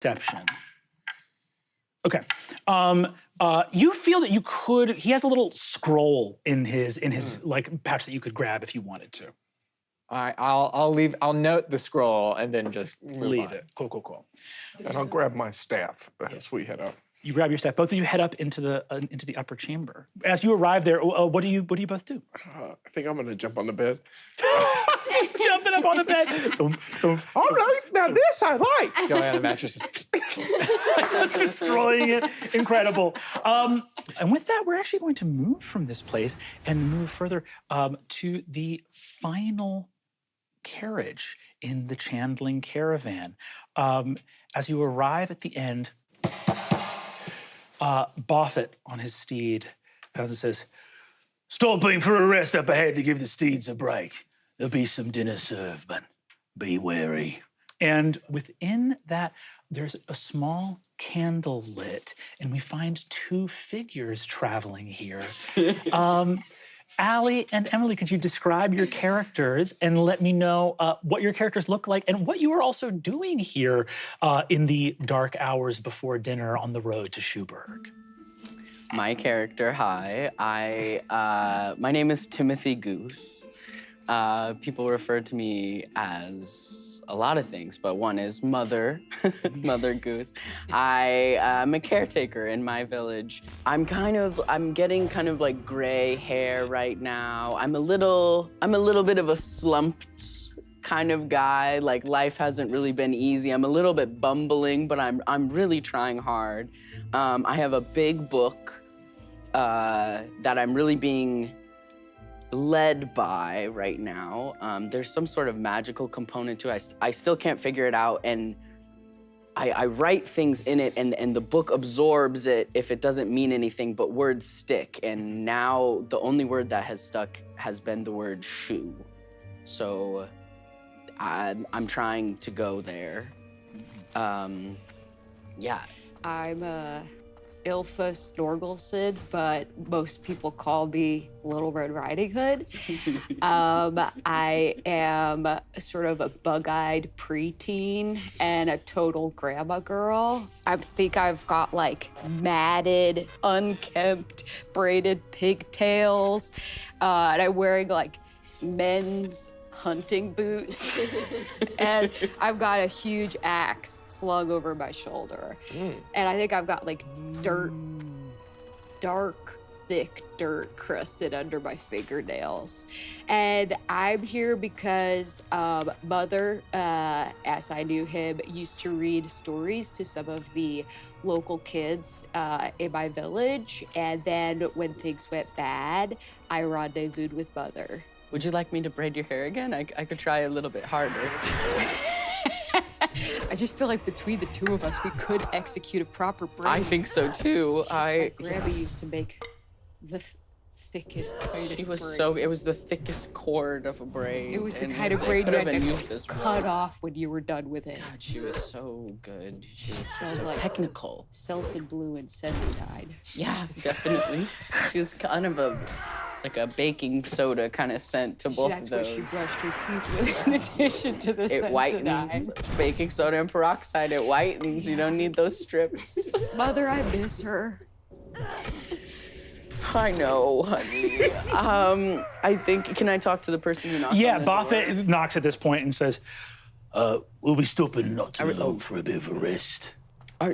Deception. Okay. You feel that you could. He has a little scroll in his like pouch that you could grab if you wanted to. All right, I'll note the scroll and then just Leave it. Cool. And I'll grab my staff as we head up. You grab your staff. Both of you head up into the upper chamber. As you arrive there, what do you both do? I think I'm gonna jump on the bed. Just jumping up on the bed. All right, now this I like. Going on the mattresses. Just destroying it. Incredible. And with that, we're actually going to move from this place and move further to the final carriage in the Chandling caravan. As you arrive at the end, Buffett on his steed comes and says, "Stopping for a rest up ahead to give the steeds a break. There'll be some dinner served, but be wary." And within that, there's a small candle lit, and we find two figures traveling here. Allie and Emily, could you describe your characters and let me know what your characters look like and what you are also doing here in the dark hours before dinner on the road to Schuberg? My character, hi. My name is Timothy Goose. People refer to me as a lot of things, but one is Mother, Mother Goose. I am a caretaker in my village. I'm getting kind of like gray hair right now. I'm a little bit of a slumped kind of guy. Like life hasn't really been easy. I'm a little bit bumbling, but I'm really trying hard. I have a big book that I'm really being led by right now. There's some sort of magical component to it. I still can't figure it out, and I write things in it, and the book absorbs it if it doesn't mean anything, but words stick. And now the only word that has stuck has been the word shoe. So I'm trying to go there. Yeah. I'm Ilfa Snorgelsid, but most people call me Little Red Riding Hood. I am sort of a bug-eyed preteen and a total grandma girl. I think I've got like matted, unkempt, braided pigtails, and I'm wearing like men's hunting boots. And I've got a huge axe slung over my shoulder. And I think I've got like dark, thick dirt crusted under my fingernails. And I'm here because Mother, as I knew him, used to read stories to some of the local kids in my village. And then when things went bad, I rendezvoused with Mother. Would you like me to braid your hair again? I could try a little bit harder. I just feel like between the two of us, we could execute a proper braid. I think so too. My grandma used to make the thickest, tightest braid. It was the thickest cord of a braid. It was the kind of braid you had to cut well. off when you were done with it. God, she was so good. She was so like technical. Selsun Blue and Sensodyne. Yeah, definitely. She was kind of like a baking soda kind of scent to both of those. That's what she brushed her teeth with in addition to this. It whitens. Baking soda and peroxide, it whitens. You don't need those strips. Mother, I miss her. I know, honey. I think, can I talk to the person who knocked on the door? Buffett knocks at this point and says, we'll be stopping not too long for a bit of a rest.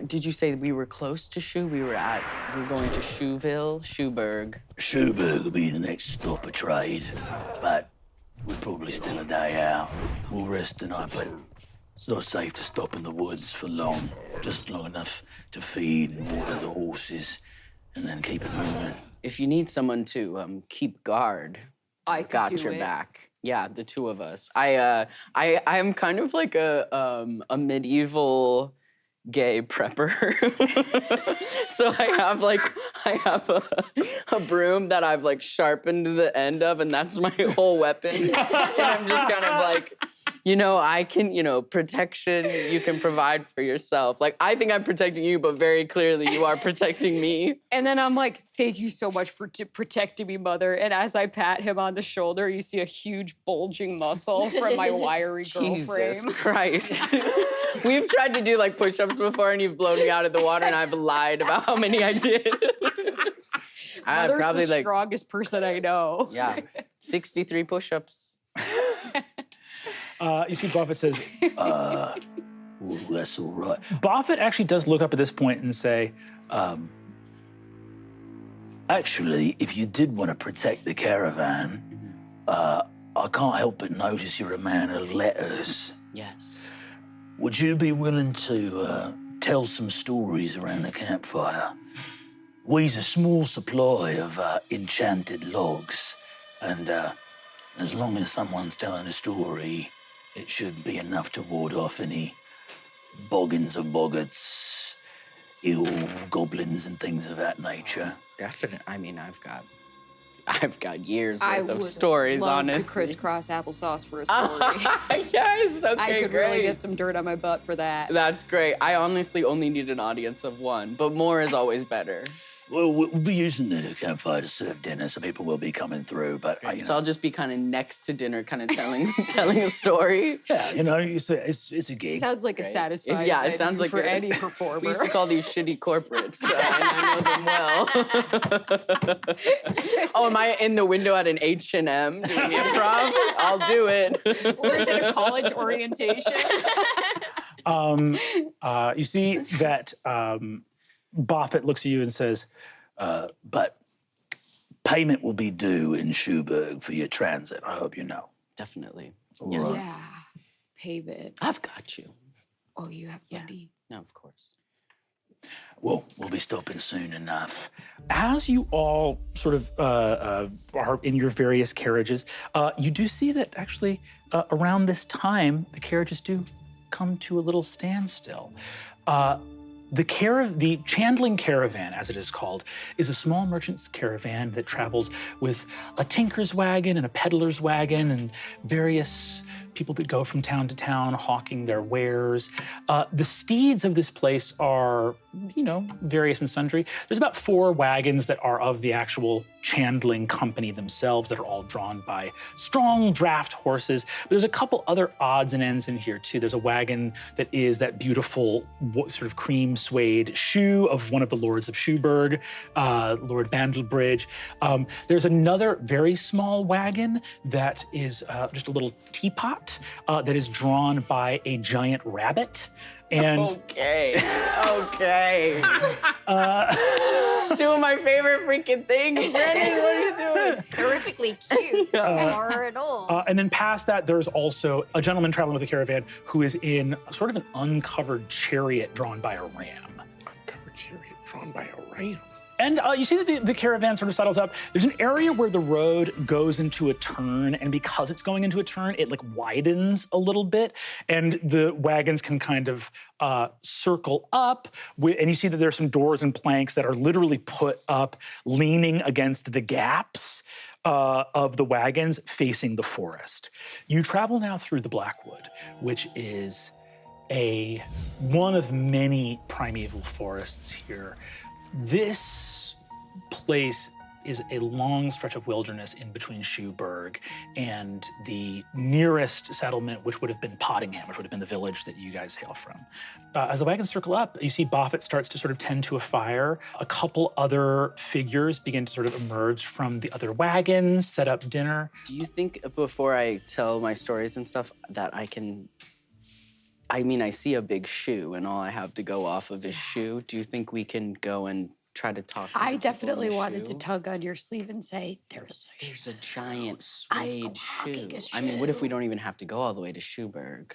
Did you say we were close to Shoe? We're going to Shoeville, Schuberg. Schuberg will be the next stop of trade, but we're probably still a day out. We'll rest tonight, but it's not safe to stop in the woods for long. Just long enough to feed and water the horses, and then keep it moving. If you need someone to keep guard, I got your back. Yeah, the two of us. I'm kind of like a medieval gay prepper. So I have a broom that I've like sharpened the end of, and that's my whole weapon. And I'm just kind of like, I can, protection you can provide for yourself. Like, I think I'm protecting you, but very clearly you are protecting me. And then I'm like, thank you so much for protecting me, Mother. And as I pat him on the shoulder, you see a huge bulging muscle from my wiry girl frame. Jesus Christ. We've tried to do like push-ups before, and you've blown me out of the water, and I've lied about how many I did. I Mother's probably the like strongest person I know. yeah, 63 push-ups. You see Buffett says, Well, that's all right. Buffett actually does look up at this point and say, Actually, if you did want to protect the caravan, I can't help but notice you're a man of letters. Yes. Would you be willing to tell some stories around the campfire? We's a small supply of enchanted logs, and as long as someone's telling a story, it should be enough to ward off any boggins or boggarts, ill goblins and things of that nature. Definitely. I mean, I've got years I worth of would stories, love honestly. to crisscross applesauce for a story. Yes, okay, I could great. really get some dirt on my butt for that. That's great. I honestly only need an audience of one, but more is always better. Well, we'll be using the campfire to serve dinner, so people will be coming through, but, you So I'll know, just be kind of next to dinner, kind of telling a story. yeah, you know, it's a gig. Sounds like a Right. satisfying Yeah, it venue sounds like for a- any We performer. used to call these shitty corporates, and I know them well. Oh, am I in the window at an H&M doing improv? I'll do it. Or is it a college orientation? you see that Buffett looks at you and says, But payment will be due in Schuberg for your transit, I hope you know. Definitely. All right. Yeah. Payment. I've got you. Oh, you have money. No, of course. Well, we'll be stopping soon enough. as you all sort of are in your various carriages, you do see that actually around this time, the carriages do come to a little standstill. The Chandling Caravan, as it is called, is a small merchant's caravan that travels with a tinker's wagon and a peddler's wagon and various people that go from town to town hawking their wares. The steeds of this place are, various and sundry. There's about 4 wagons that are of the actual Chandling company themselves that are all drawn by strong draft horses. But there's a couple other odds and ends in here too. There's a wagon that is that beautiful sort of cream suede shoe of one of the lords of Schuberg, Lord Bandelbridge. There's another very small wagon that is just a little teapot that is drawn by a giant rabbit. And Okay. Two of my favorite freaking things. Brendan, what are you doing? Horrifically cute. Or at all. and then past that, there's also a gentleman traveling with a caravan who is in sort of an uncovered chariot drawn by a ram. Uncovered chariot drawn by a ram. And you see that the caravan sort of settles up. There's an area where the road goes into a turn, and because it's going into a turn, it widens a little bit, and the wagons can kind of circle up. And you see that there's some doors and planks that are literally put up, leaning against the gaps of the wagons facing the forest. You travel now through the Blackwood, which is one of many primeval forests here. This place is a long stretch of wilderness in between Schuberg and the nearest settlement, which would have been Pottingham, which would have been the village that you guys hail from. As the wagons circle up, you see Buffett starts to sort of tend to a fire. A couple other figures begin to sort of emerge from the other wagons, set up dinner. Do you think before I tell my stories and stuff that I can... I mean, I see a big shoe and all I have to go off of is shoe. Do you think we can go and try to talk to the I people in definitely the wanted to shoe? tug on your sleeve and say, there's There's a giant I'm suede blocking shoe. a I mean, what if we shoe. don't even have to go all the way to Schuberg?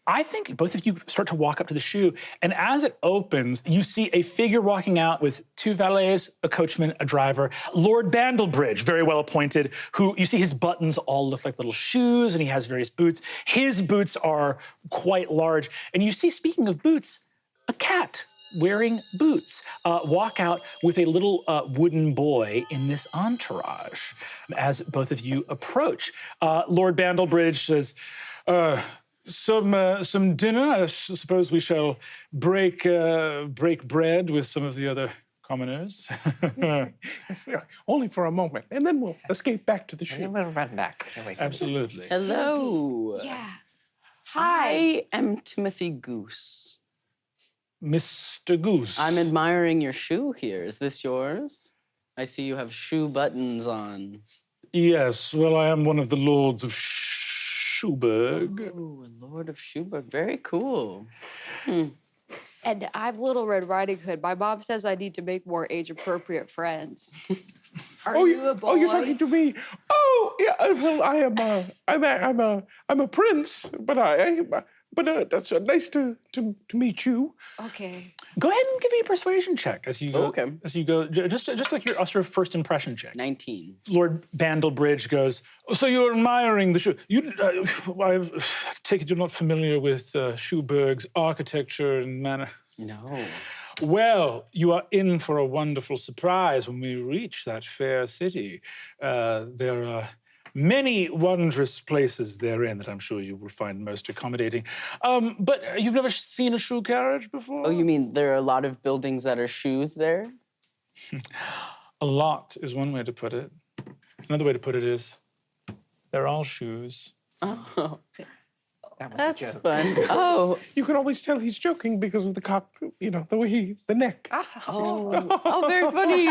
I think both of you start to walk up to the shoe, and as it opens, you see a figure walking out with 2 valets, a coachman, a driver. Lord Bandelbridge, very well appointed, who you see his buttons all look like little shoes, and he has various boots. His boots are quite large, and you see, speaking of boots, a cat wearing boots walk out with a little wooden boy in this entourage. As both of you approach, Lord Bandelbridge says, some dinner. I suppose we shall break bread with some of the other commoners. Yeah, only for a moment, and then we'll escape back to the And then ship. we'll run back away from Absolutely. Hello. Yeah. I am Timothy Goose. Mr. Goose. I'm admiring your shoe here. Is this yours? I see you have shoe buttons on. Yes, well, I am one of the lords of Schuberg. Ooh, a Lord of Schuberg. Very cool. And I'm Little Red Riding Hood. My mom says I need to make more age-appropriate friends. Are you a boy? Oh, you're talking to me. Oh, yeah. Well, I'm a prince, but that's nice to meet you. Okay. Go ahead and give me a persuasion check as you go. Okay. As you go, just like your sort of first impression check. 19. Lord Bandelbridge goes, "Oh, so you're admiring the shoe. I take it you're not familiar with Schuberg's architecture and manner. No. Well, you are in for a wonderful surprise when we reach that fair city. There are many wondrous places therein that I'm sure you will find most accommodating. But you've never seen a shoe carriage before? Oh, you mean there are a lot of buildings that are shoes there? A lot is one way to put it. Another way to put it is, they're all shoes. Oh, That was a that's joke. fun. Oh, You can always tell he's joking because of the the way the neck. oh, very funny.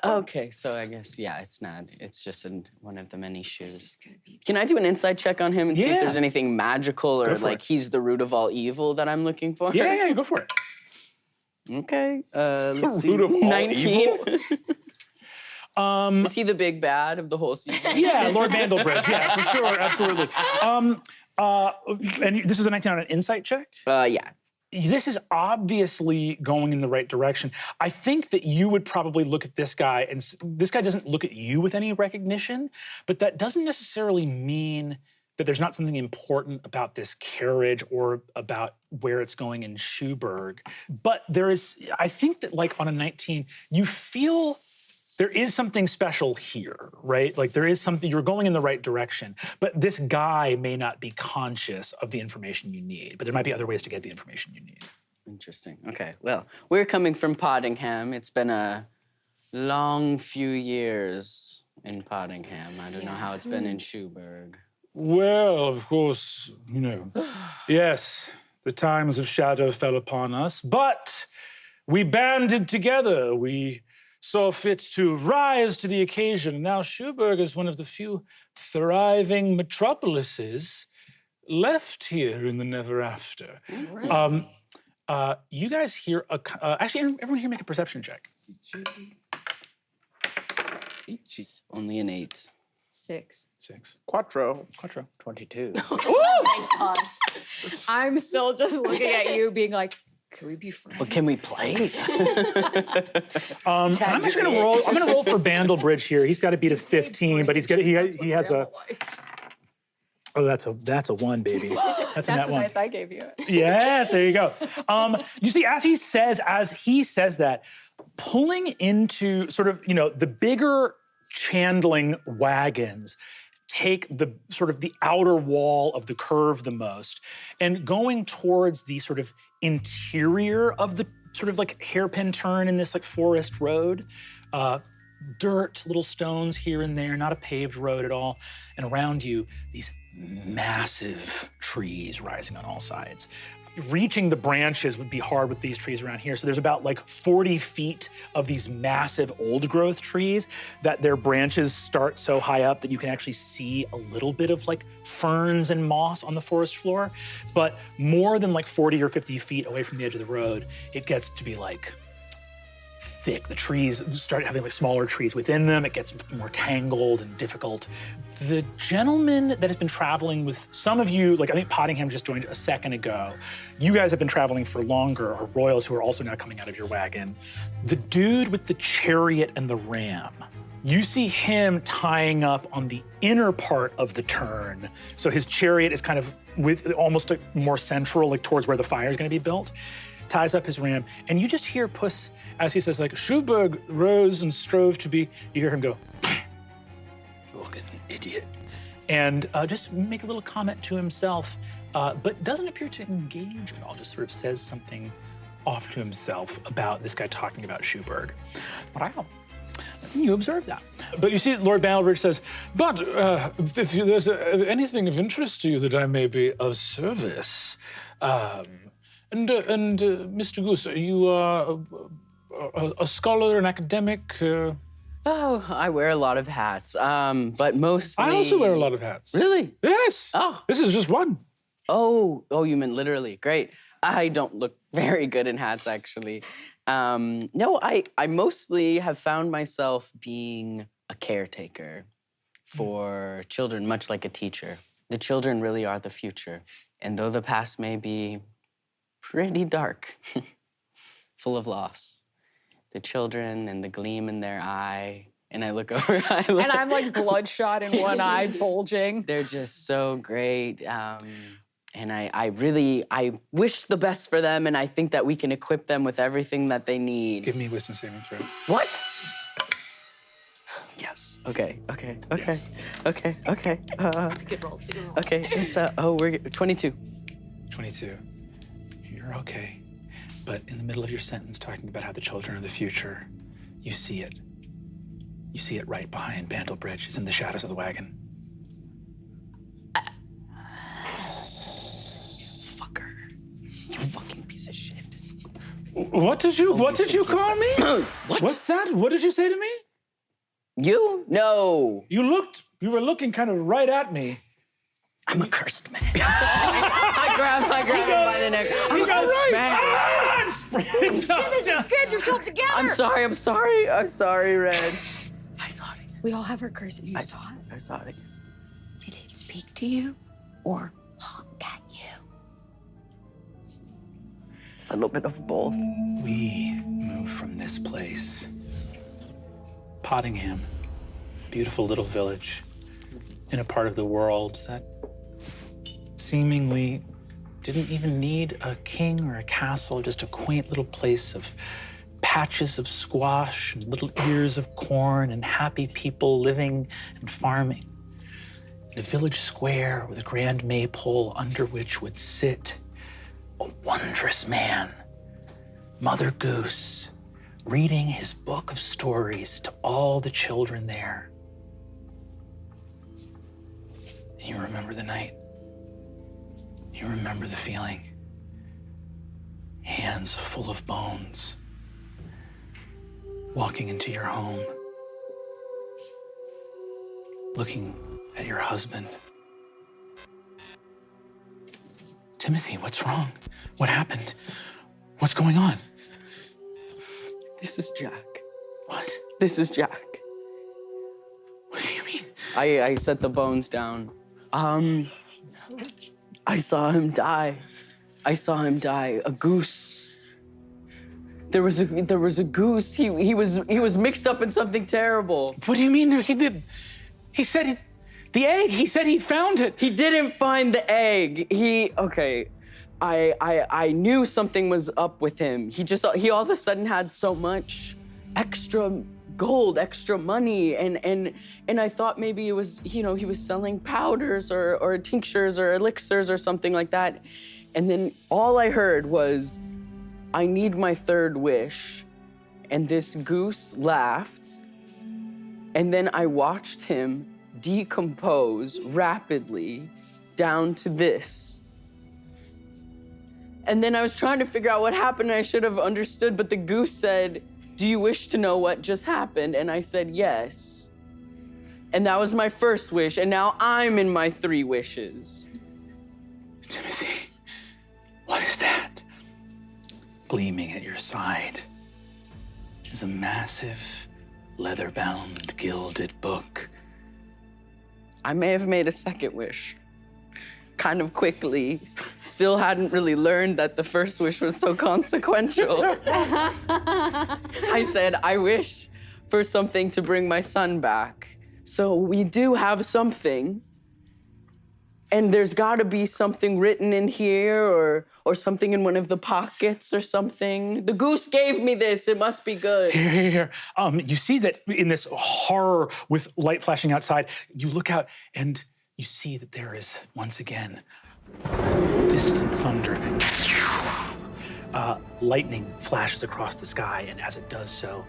Okay. So I guess it's not. It's just one of the many shoes. Can I do an inside check on him and see if Yeah. there's anything magical or Go for like it. he's the root of all evil that I'm looking for? Yeah, go for it. Okay. Let's see. root of all 19. Um, Is he the big bad of the whole season? yeah, Lord Bandelbridge. Yeah, for sure, absolutely. And this is a 19 on an insight check. Yeah. This is obviously going in the right direction. I think that you would probably look at this guy, and this guy doesn't look at you with any recognition, but that doesn't necessarily mean that there's not something important about this carriage or about where it's going in Schuberg. But there is, I think that like on a 19, you feel there is something special here, right? Like there is something, you're going in the right direction, but this guy may not be conscious of the information you need, but there might be other ways to get the information you need. Interesting. Okay. Well, we're coming from Poddingham. It's been a long few years in Poddingham. I don't know how it's been in Schuberg. Well, of course, yes, the times of shadow fell upon us, but we banded together. We saw fit to rise to the occasion. Now, Schuberg is one of the few thriving metropolises left here in the Never After. You guys hear actually, everyone here make a perception check. Only an 8. 6. 6. Quattro. 22. I'm still just looking at you, being like, "Can we be friends?" Well, can we play? I'm just gonna roll. I'm gonna roll for Bandelbridge here. He's got to beat a 15, but he has a. Oh, that's a 1, baby. That's a net the 1. dice I gave you. Yes, there you go. You see, as he says that, pulling into sort of, the bigger chandling wagons take the sort of the outer wall of the curve the most, and going towards the sort of interior of the sort of like hairpin turn in this like forest road, dirt, little stones here and there, not a paved road at all, and around you, these massive trees rising on all sides. Reaching the branches would be hard with these trees around here. So there's about like 40 feet of these massive old growth trees that their branches start so high up that you can actually see a little bit of like ferns and moss on the forest floor. But more than like 40 or 50 feet away from the edge of the road, it gets to be like thick. The trees start having like smaller trees within them. It gets more tangled and difficult. The gentleman that has been traveling with some of you, like I think Poddingham just joined a second ago. You guys have been traveling for longer, are royals who are also now coming out of your wagon. The dude with the chariot and the ram, you see him tying up on the inner part of the turn. So his chariot is kind of with almost like more central, like towards where the fire is going to be built. Ties up his ram, and you just hear Puss as he says, like, Schuberg rose and strove to be. You hear him go, "You fucking idiot," and just make a little comment to himself, but doesn't appear to engage at all. Just sort of says something off to himself about this guy talking about Schuberg. Wow. You observe that. But you see, Lord Bandelbridge says, but if there's anything of interest to you that I may be of service, Mr. Goose, are you a scholar, an academic? Oh, I wear a lot of hats, but mostly. I also wear a lot of hats. Really? Yes. Oh. This is just one. Oh, you meant literally. Great. I don't look very good in hats, actually. No, I mostly have found myself being a caretaker for children, much like a teacher. The children really are the future. And though the past may be pretty dark, full of loss, the children and the gleam in their eye, and I look over, And I'm like bloodshot in one eye, bulging. they're just so great. And I wish the best for them, and I think that we can equip them with everything that they need. Give me a wisdom saving throw. What? Yes. Okay. Yes. Okay. It's a good roll. It's a good roll. Okay. It's we're 22. 22. You're okay. But in the middle of your sentence, talking about how the children are the future, you see it. You see it right behind Bandelbridge. It's in the shadows of the wagon. Fucker. You fucking piece of shit. What did you call me? What? What's that? What did you say to me? You? No. You were looking kind of right at me. I'm a cursed man. I grab him by the neck. I'm a cursed man. Timothy, get yourself together. I'm sorry, Red. I saw it. We all have our curses. You saw it? I saw it. Did it speak to you or honk at you? A little bit of both. We moved from this place. Pottingham, beautiful little village in a part of the world that seemingly didn't even need a king or a castle, just a quaint little place of patches of squash and little ears of corn and happy people living and farming. In a village square with a grand maypole under which would sit a wondrous man, Mother Goose, reading his book of stories to all the children there. And you remember the night. You remember the feeling. Hands full of bones. Walking into your home. Looking at your husband. Timothy, what's wrong? What happened? What's going on? This is Jack. What? This is Jack. What do you mean? I set the bones down. I saw him die. A goose. There was a goose. He was mixed up in something terrible. What do you mean? He said the egg. He said he found it. He didn't find the egg. I knew something was up with him. He all of a sudden had so much extra gold, extra money, and I thought maybe it was, he was selling powders or tinctures or elixirs or something like that. And then all I heard was, I need my third wish. And this goose laughed. And then I watched him decompose rapidly down to this. And then I was trying to figure out what happened, and I should have understood, but the goose said, "Do you wish to know what just happened?" And I said, "Yes." And that was my first wish, and now I'm in my 3 wishes. Timothy, what is that? Gleaming at your side is a massive, leather-bound, gilded book. I may have made a second wish, kind of quickly. Still hadn't really learned that the first wish was so consequential. I said, I wish for something to bring my son back. So we do have something. And there's gotta be something written in here or something in one of the pockets or something. The goose gave me this, it must be good. Here. You see that in this horror with light flashing outside, you look out and you see that there is, once again, distant thunder. Lightning flashes across the sky, and as it does so,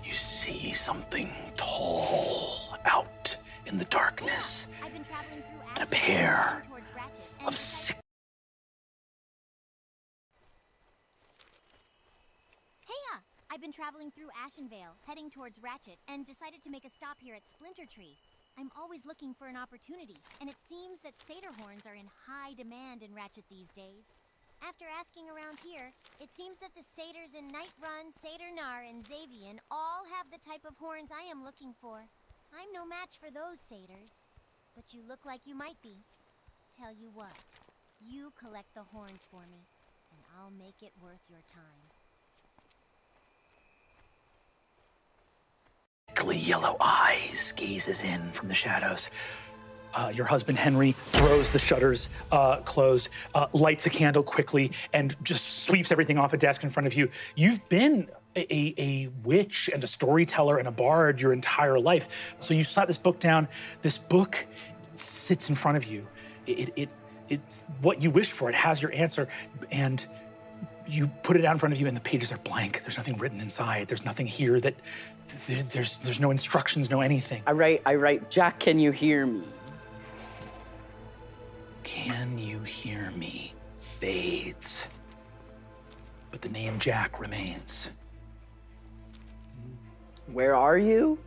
you see see something tall out in the darkness. I've been traveling through And a Ashenvale pair heading towards Ratchet, and of decided- sick. Heya! I've been traveling through Ashenvale, heading towards Ratchet, and decided to make a stop here at Splinter Tree. I'm always looking for an opportunity, and it seems that satyr horns are in high demand in Ratchet these days. After asking around here, it seems that the satyrs in Nightrun, Satyr-Nar, and Xavian all have the type of horns I am looking for. I'm no match for those satyrs, but you look like you might be. Tell you what, you collect the horns for me, and I'll make it worth your time. Sickly yellow eyes gazes in from the shadows. Your husband, Henry, throws the shutters closed, lights a candle quickly, and just sweeps everything off a desk in front of you. You've been a witch and a storyteller and a bard your entire life. So you slap this book down. This book sits in front of you. It's what you wished for. It has your answer. And you put it out in front of you, and the pages are blank. There's nothing written inside. There's nothing here that... There's no instructions, no anything. I write, Jack, can you hear me? Can you hear me? Fades. But the name Jack remains. Where are you?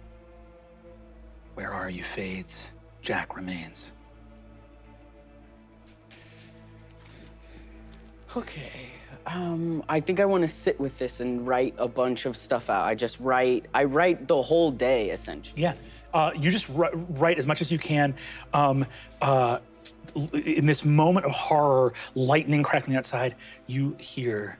Where are you? Fades. Jack remains. Okay. I think I want to sit with this and write a bunch of stuff out. I write the whole day, essentially. Yeah. You just write as much as you can. In this moment of horror, lightning crackling outside, you hear.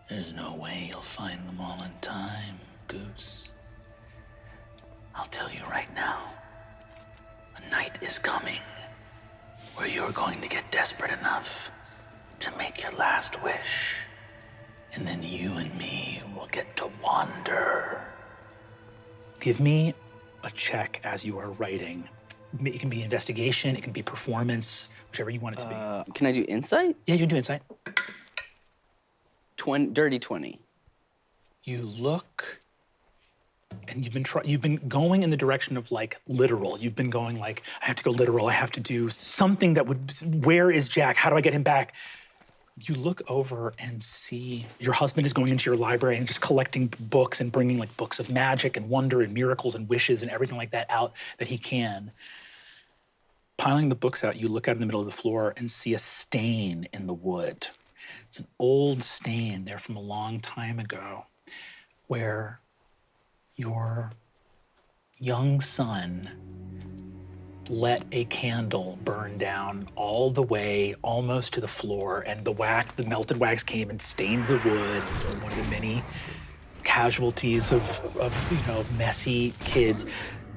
There's no way you'll find them all in time, Goose. I'll tell you right now, a night is coming where you're going to get desperate enough to make your last wish. And then you and me will get to wander. Give me a check as you are writing. It can be investigation, it can be performance, whichever you want it to be. Can I do insight? Yeah, you can do insight. Dirty 20. You look, and you've been going in the direction of like literal. You've been going like, I have to go literal. I have to do something that would. Where is Jack? How do I get him back? You look over and see your husband is going into your library and just collecting books and bringing like books of magic and wonder and miracles and wishes and everything like that out that he can. Piling the books out, you look out in the middle of the floor and see a stain in the wood. It's an old stain there from a long time ago where your young son let a candle burn down all the way almost to the floor, and the melted wax came and stained the wood. It's one of the many casualties of messy kids.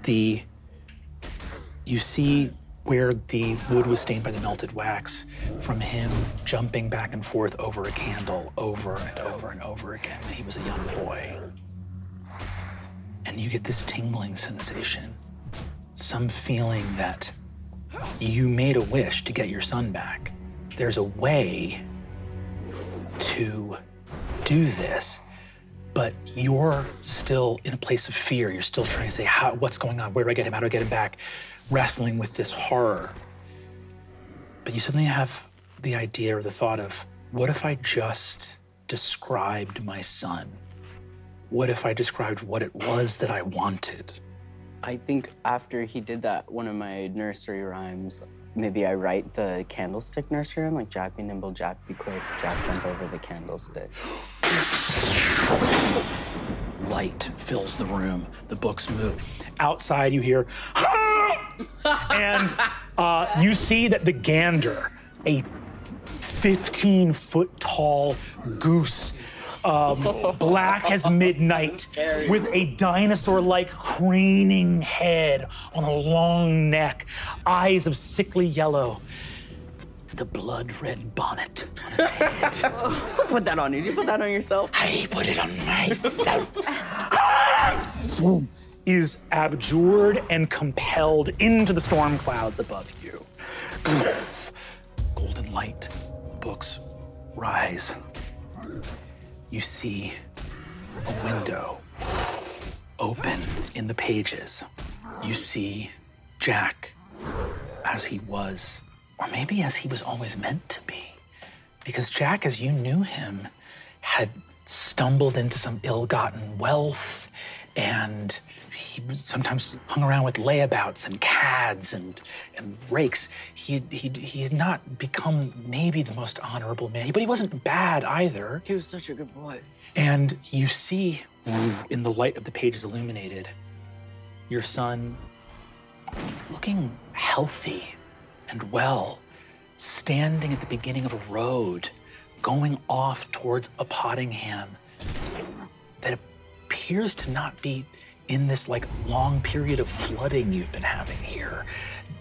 You see where the wood was stained by the melted wax from him jumping back and forth over a candle over and over and over again when he was a young boy. And you get this tingling sensation, some feeling that you made a wish to get your son back. There's a way to do this, but you're still in a place of fear. You're still trying to say, what's going on? Where do I get him? How do I get him back? Wrestling with this horror. But you suddenly have the idea or the thought of, what if I just described my son? What if I described what it was that I wanted? I think after he did that, one of my nursery rhymes, maybe I write the candlestick nursery rhyme, like Jack be nimble, Jack be quick, Jack jump over the candlestick. Light fills the room. The books move. Outside, you hear, and you see that the gander, a 15-foot tall goose, black as midnight, with a dinosaur-like craning head on a long neck, eyes of sickly yellow, the blood red bonnet on his head. Put that on you. Did you put that on yourself? I put it on myself. Is abjured and compelled into the storm clouds above you. Golden light, the books rise. You see a window open in the pages. You see Jack as he was, or maybe as he was always meant to be. Because Jack, as you knew him, had stumbled into some ill-gotten wealth, and he sometimes hung around with layabouts and cads and rakes. He had not become maybe the most honorable man, but he wasn't bad either. He was such a good boy. And you see, in the light of the pages illuminated, your son looking healthy and well, standing at the beginning of a road, going off towards a Pottingham that appears to not be in this like long period of flooding you've been having here.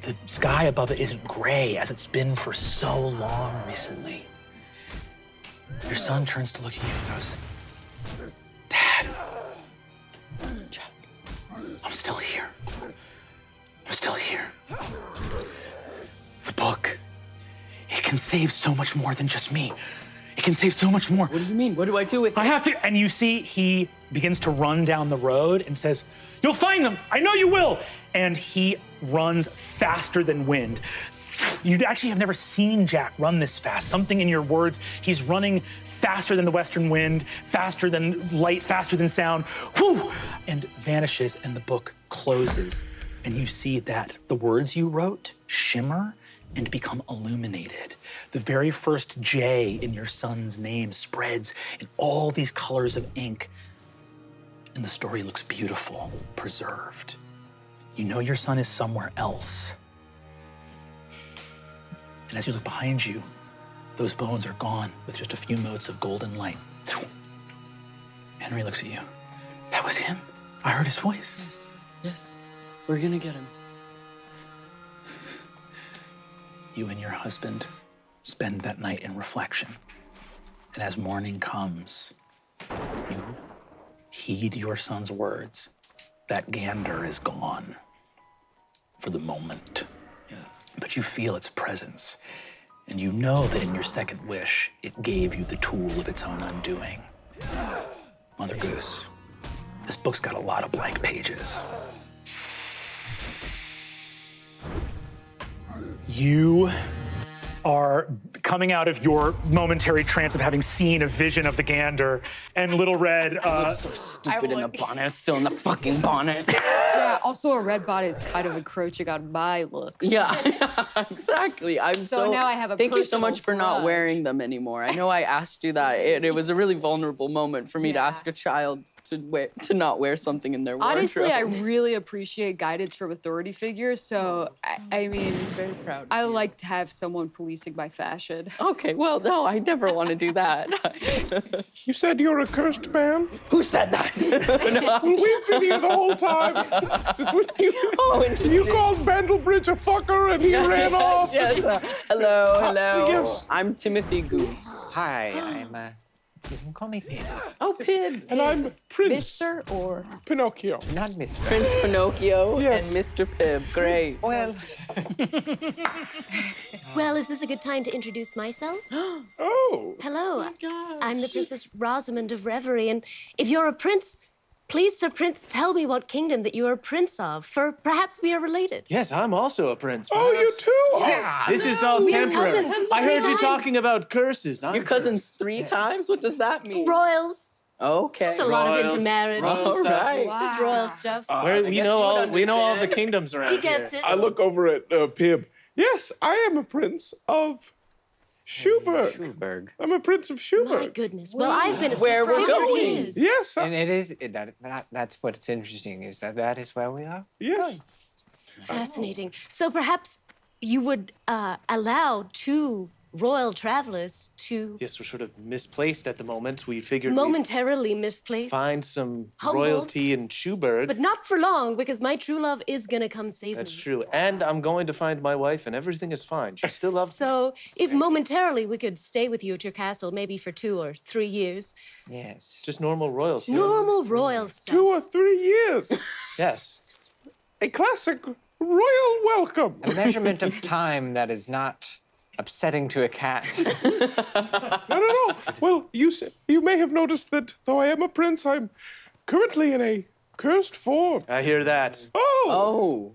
The sky above it isn't gray as it's been for so long recently. Your son turns to look at you and goes, Dad, I'm still here. I'm still here. The book, it can save so much more than just me. It can save so much more. What do you mean? What do I do with it? I have to, and you see he begins to run down the road and says, you'll find them, I know you will. And he runs faster than wind. You actually have never seen Jack run this fast. Something in your words, he's running faster than the western wind, faster than light, faster than sound, whoo, and vanishes, and the book closes. And you see that the words you wrote shimmer and become illuminated. The very first J in your son's name spreads in all these colors of ink, and the story looks beautiful, preserved. You know your son is somewhere else. And as you look behind you, those bones are gone with just a few motes of golden light. Henry looks at you. That was him? I heard his voice. Yes, yes. We're gonna get him. You and your husband spend that night in reflection. And as morning comes, you heed your son's words. That gander is gone for the moment. Yeah. But you feel its presence. And you know that in your second wish, it gave you the tool of its own undoing. Mother Goose, this book's got a lot of blank pages. You are coming out of your momentary trance of having seen a vision of the gander, and Little Red. Looks so stupid in the bonnet. I'm still in the fucking bonnet. Yeah, also a red bonnet is kind of encroaching on my look. Yeah, exactly. I'm So now I have a Thank you so personal much for not grudge. wearing them anymore. I know I asked you that. It was a really vulnerable moment for me to Yeah. ask a child to not wear something in their wardrobe. Honestly, I really appreciate guidance from authority figures. So, I mean, very proud. I like to have someone policing my fashion. Okay, well, no, I never want to do that. You said you're a cursed man? Who said that? No. We've been here the whole time. Since when Oh, interesting. you called Bandlebridge a fucker and he ran off. Yes. Hello, hello. Yes. I'm Timothy Goose. Hi, I'm you can call me Pib, Oh, Pib. And I'm Prince Mr. or Pinocchio. not Mr. Prince Pinocchio Yes. and Mr. Pib. Great. Well, Well, is this a good time to introduce myself? Oh. Hello, I'm the Princess Rosamond of Reverie, and if you're a prince, please, Sir Prince, tell me what kingdom that you are a prince of, for perhaps we are related. Yes, I'm also a prince. Oh, you perhaps. too? This is all we are temporary. cousins. I heard you Times. talking about curses. I'm Your cousins 3 times? What does that mean? Royals. Okay. Just a lot of Royals. intermarriage. All All right. Just royal stuff. Where we guess know you would all we know all the understand. kingdoms around he gets here. it. I look over at Pib. Yes, I am a prince of Schuberg. Schulberg. I'm a prince of My Schuberg. goodness. Well, I've been a Where we're secretary. going. Is. Yes, And it is that's what's interesting is that is where we are. yes. Fascinating. So perhaps you would allow 2 royal travelers to Yes, we're sort of misplaced at the moment. We figured momentarily misplaced. we'd find some Humbled. royalty in Schuberg. But not for long, because my true love is gonna come save That's me. true. And I'm going to find my wife, and everything is fine. She still loves me. So if momentarily we could stay with you at your castle, maybe for 2 or 3 years. Yes. Just normal royal stuff. Normal royal stuff. 2 or 3 years. Yes. A classic royal welcome. A measurement of time that is not upsetting to a cat. Not at all. Well, you may have noticed that though I am a prince, I'm currently in a cursed form. I hear that. Oh! Oh.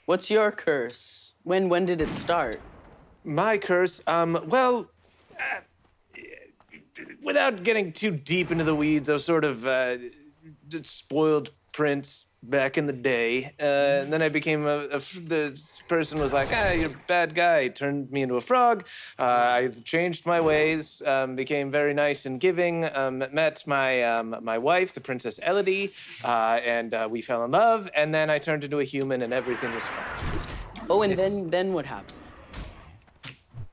What's your curse? When did it start? My curse, well, without getting too deep into the weeds, I was sort of spoiled prince back in the day. And then I became the person was like, you're a bad guy. Turned me into a frog. I changed my ways, became very nice and giving, met my wife, the Princess Elodie, and we fell in love. And then I turned into a human and everything was fine. Oh, and then what happened?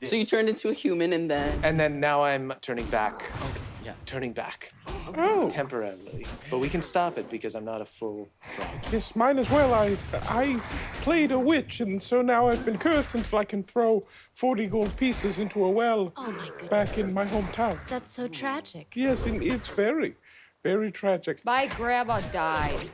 So you turned into a human and then... And then now I'm turning back. yeah. Turning back. Oh. Temporarily. But we can stop it because I'm not a full frog. Yes, mine as well. I played a witch, and so now I've been cursed until I can throw 40 gold pieces into a well Oh my goodness. back in my hometown. That's so tragic. Yes, and it's very, very tragic. My grandma died,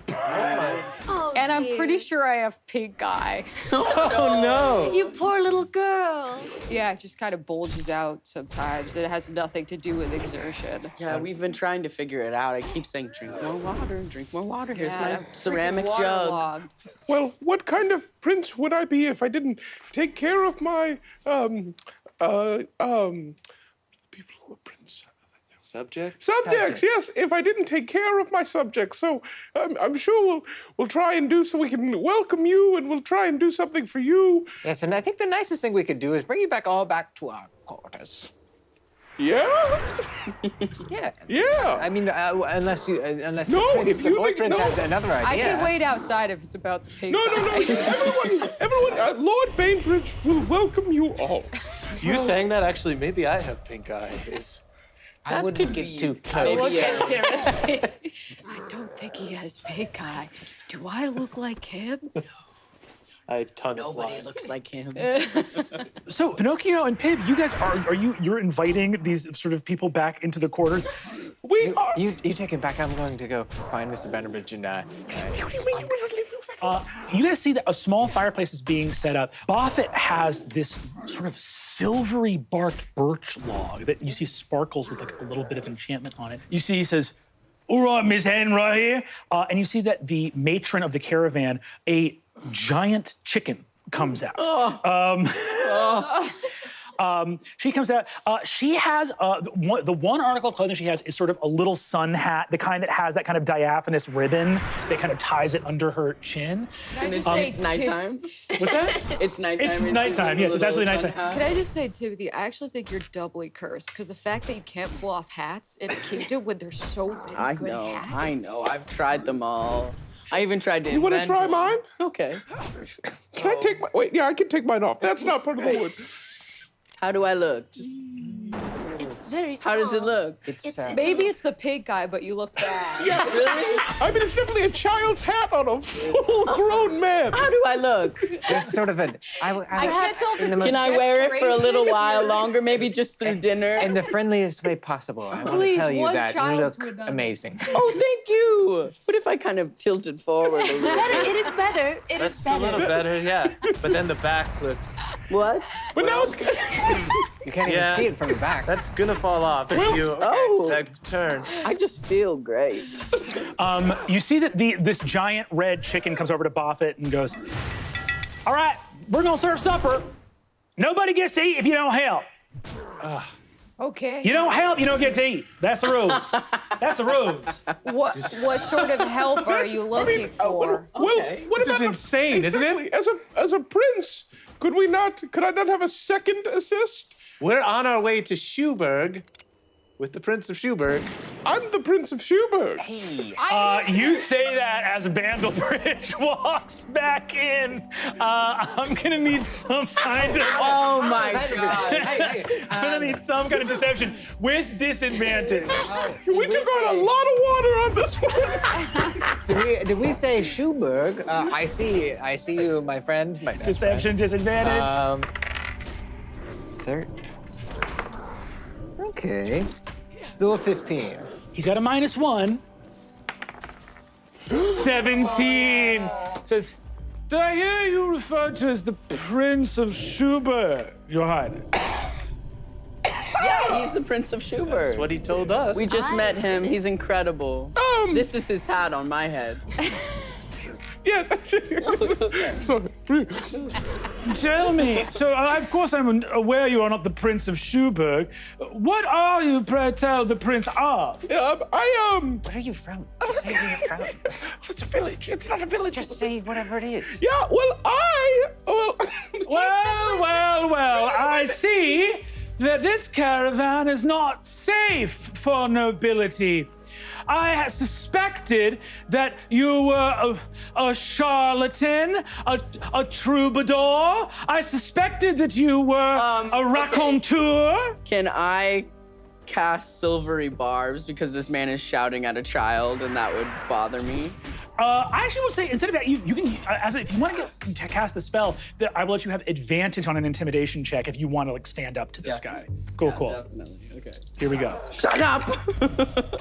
Oh, and I'm dear. pretty sure I have pink eye. Oh no! You poor little girl. Yeah, it just kind of bulges out sometimes. It has nothing to do with exertion. Yeah, we've been trying to figure it out. I keep saying, drink more water, drink more water. Here's Yeah, my I'm freaking ceramic jug. waterlogged. Well, what kind of prince would I be if I didn't take care of my people who are prince Subject? subjects? Yes, if I didn't take care of my subjects, so I'm sure we'll try and do so we can welcome you, and we'll try and do something for you. Yes, and I think the nicest thing we could do is bring you back to our quarters. Yeah, Yeah. yeah. I mean, unless No, the prince, if the you boy think- prince no. has another idea. I can wait outside if it's about the pink No, eye. everyone, Lord Bainbridge will welcome you all. You saying that actually, maybe I have pink eye. It's I wouldn't get too Maybe close. yes. I don't think he has pink eye. Do I look like him? a ton of Nobody fly. looks like him. So Pinocchio and Pib, you guys you're inviting these sort of people back into the quarters? We are. You take him back. I'm going to go find Mr. Bennerbridge and You guys see that a small fireplace is being set up. Buffett has this sort of silvery barked birch log that you see sparkles with like a little bit of enchantment on it. You see, he says, "All right, Miss Hen, right here." And you see that the matron of the caravan, a giant chicken, comes out. She comes out. She has the one article of clothing she has is sort of a little sun hat, the kind that has that kind of diaphanous ribbon that kind of ties it under her chin. Can I just And say, it's nighttime. What's that? It's nighttime. It's and she's nighttime, in a yes, it's little absolutely sun nighttime. hat. Can I just say, Timothy, I actually think you're doubly cursed because the fact that you can't pull off hats in a kingdom when there's so many I good know, hats. I know. I've tried them all. I even tried to You want to invent try one. mine? Okay. Can I take my? Wait, yeah, I can take mine off. That's not part of the wood. How do I look? Just It's very small. how does it look? It's Maybe it's the pink eye, but you look bad. Yeah, Really? I mean, it's definitely a child's hat on a full-grown man. How do I look? It's sort of a. I can't tell if in the it's most- Can I wear it for a little desperation. while longer? Maybe just through dinner. in the friendliest way possible. I want to Please, tell you one that you child look to another. amazing. Oh, thank you. What if I kind of tilted forward a little? Better. It is better. It is That's better. a little better, yeah. But then the back looks. What? But now it's. You can't Yeah. even see it from the back. That's gonna fall off if you Oh. that turn. I just feel great. You see that this giant red chicken comes over to Buffett and goes, "All right, we're gonna serve supper. Nobody gets to eat if you don't help. Okay. You don't help, you don't get to eat. That's the rules. That's the rules." What sort of help are you looking for? Well, Okay. what This is about insane, isn't it? exactly, as a prince, could I not have a second assist? We're on our way to Schuberg. with the Prince of Schuberg. I'm the Prince of Schuberg. You say that as Bandlebridge walks back in. I'm gonna need some kind of. Oh my god. I'm gonna need some kind of deception with disadvantage. We took on a lot of water on this one. Did we say Schuberg? I see you, my friend. My best Deception, disadvantage. Friend. Okay. Still a 15. He's got a -1. 17. Says, did I hear you referred to as the Prince of Schubert, Your Highness? Yeah, he's the Prince of Schubert. That's what he told us. We just met him. He's incredible. This is his hat on my head. Yeah. Sorry. Tell me, so of course I'm aware you are not the Prince of Schuberg. What are you, pray tell, the Prince of? Where are you from? Just say where you're from. It's a village. It's not a village. Just say whatever it is. Yeah, well, Well, I see that this caravan is not safe for nobility. I suspected that you were a charlatan, a troubadour. I suspected that you were a raconteur. Can I cast silvery barbs because this man is shouting at a child and that would bother me? I actually will say, instead of that, you can, if you want to cast the spell, that I will let you have advantage on an intimidation check if you want to like stand up to this guy. Cool. Definitely. Okay. Here we go. Shut up!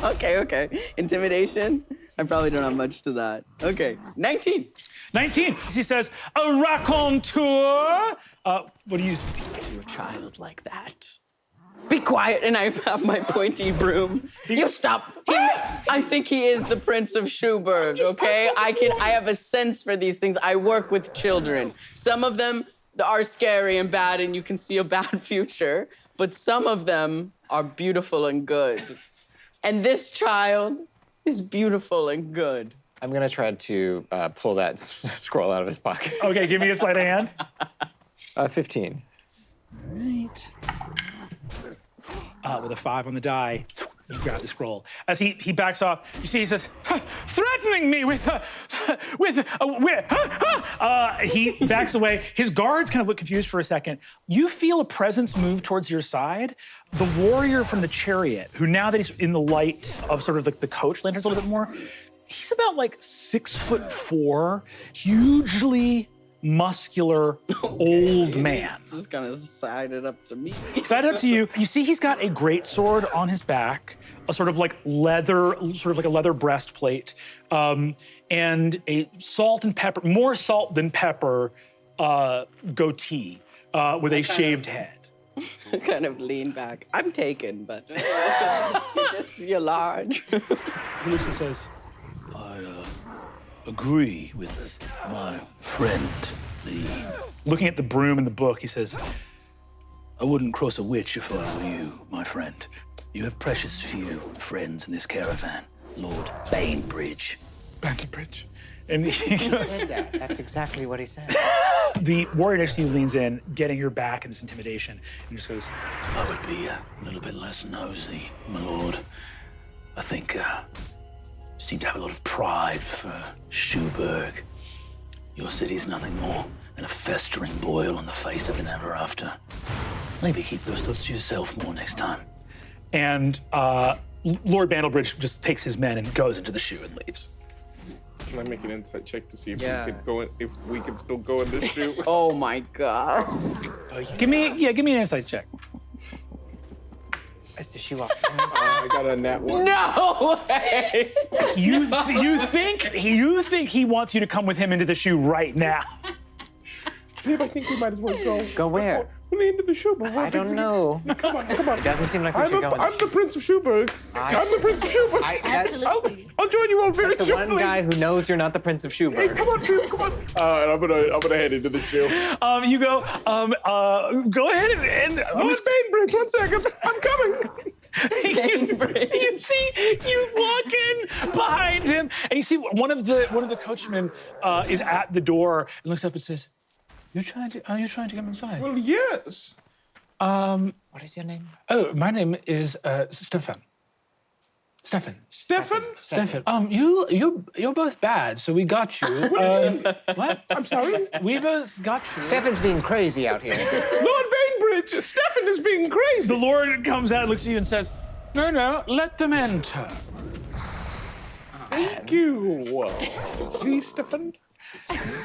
Okay. Intimidation? I probably don't have much to that. Okay. 19. 19. He says, a raconteur. What do you say To a child like that. Be quiet, and I have my pointy broom. You stop. I think he is the Prince of Schuberg, okay? I have a sense for these things. I work with children. Some of them are scary and bad, and you can see a bad future, but some of them are beautiful and good. And this child is beautiful and good. I'm gonna try to pull that scroll out of his pocket. Okay, give me a sleight of hand. 15. Right. With a 5 on the die, you grab the scroll. As he backs off, you see he says, threatening me he backs away. His guards kind of look confused for a second. You feel a presence move towards your side. The warrior from the chariot, who now that he's in the light of sort of like the coach lanterns a little bit more, he's about like 6'4", hugely muscular old man. He's just gonna side it up to me. Side up to you. You see he's got a great sword on his back, a sort of like leather, sort of like a leather breastplate, and a salt and pepper, more salt than pepper, goatee with a shaved head. Kind of lean back. I'm taken, but you're large. Lucian says, I agree with my friend, looking at the broom in the book, he says, I wouldn't cross a witch if I were you, my friend. You have precious few friends in this caravan, Lord Bainbridge. Bandlebridge. And he goes, That's exactly what he said. the warrior next to you leans in, getting your back in this intimidation, and just goes, I would be a little bit less nosy, my lord. I think you seem to have a lot of pride for Schuberg. Your city's nothing more than a festering boil on the face of an ever after. Maybe keep those thoughts to yourself more next time. and Lord Bandlebridge just takes his men and goes into the shoe and leaves. Can I make an insight check to see if Yeah. we could go in, if we can still go in this shoe? Oh my god. Give me an insight check. Is the shoe off? I got a nat one. No way. You think he wants you to come with him into the shoe right now? Babe, I think we might as well go. Go where? We're into the shoe. Before I don't know. Come on. It doesn't seem like we should go in the I'm the Prince of Schuberg. I'm the Prince of Schuberg. Absolutely. I'll join you all very That's the shortly. one guy who knows you're not the Prince of Hey, Schuberg. come on, Shu, come on. And I'm gonna head into the shoe. You go. Go ahead and Lord Bainbridge, 1 second. I'm coming. you see, you walk in behind him, and you see one of the coachmen is at the door and looks up and says, "Are you trying to come inside?" Well, yes. What is your name? Oh, my name is Stefan. Stefan. Stefan? Stefan. You're both bad, so we got you. What? I'm sorry? We both got you. Stefan's being crazy out here. Lord Bainbridge, Stefan is being crazy. The Lord comes out, looks at you, and says, "No, let them enter." Thank you. See, Stefan?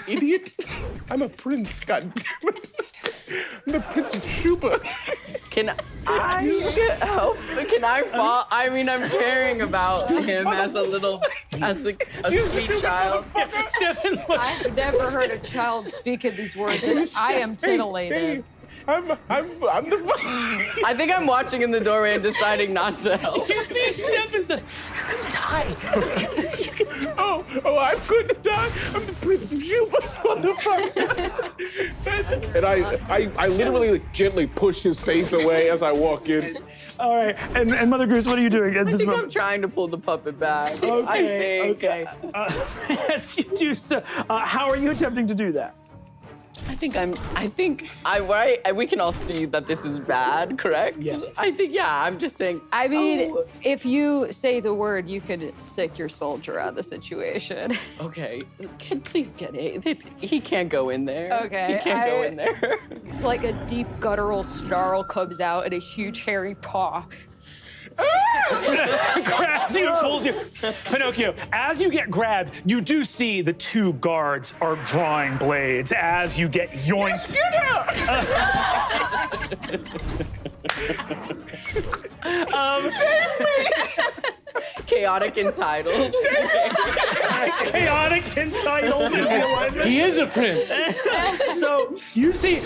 Idiot. I'm a prince, god damn it. I'm the Prince of Shuba. Can I get help? Can I fall? I mean, I'm caring about him as a sweet child. Stefan, look. I've never heard a child speak in these words, and I am titillated. I'm the I think I'm watching in the doorway and deciding not to help. You see, Stefan says, Oh, I'm going to die. I'm the Prince of Shuba. Motherfucker. And I literally like, gently push his face away as I walk in. "All right." And Mother Goose, what are you doing at I this think I'm moment? trying to pull the puppet back. Okay. Yes, you do so. How are you attempting to do that? We can all see that this is bad, correct? Yes. I'm just saying. I mean, if you say the word, you could sick your soldier out of the situation. Okay, please get it. He can't go in there. Okay, He can't go in there. Like a deep guttural snarl comes out and a huge hairy paw. Grabs you and pulls you. Pinocchio, as you get grabbed, you do see the two guards are drawing blades as you get yoinked. Chaotic entitled. Chaotic, entitled. He is a prince. So you see,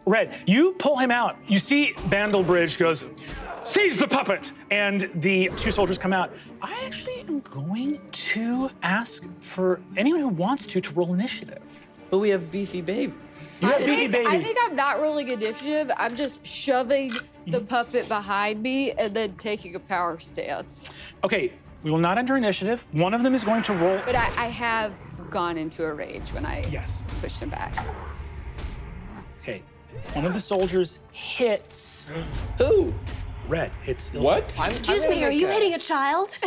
Red, you pull him out. You see Bandelbridge goes, "Seize the puppet!" And the two soldiers come out. I actually am going to ask for anyone who wants to roll initiative. But we have Beefy Baby. I think I'm not rolling initiative. I'm just shoving the puppet behind me and then taking a power stance. Okay, we will not enter initiative. One of them is going to roll. But I have gone into a rage when I Yes. pushed him back. Okay, one of the soldiers hits Who? Red. Hits What? Excuse me, are you hitting a child?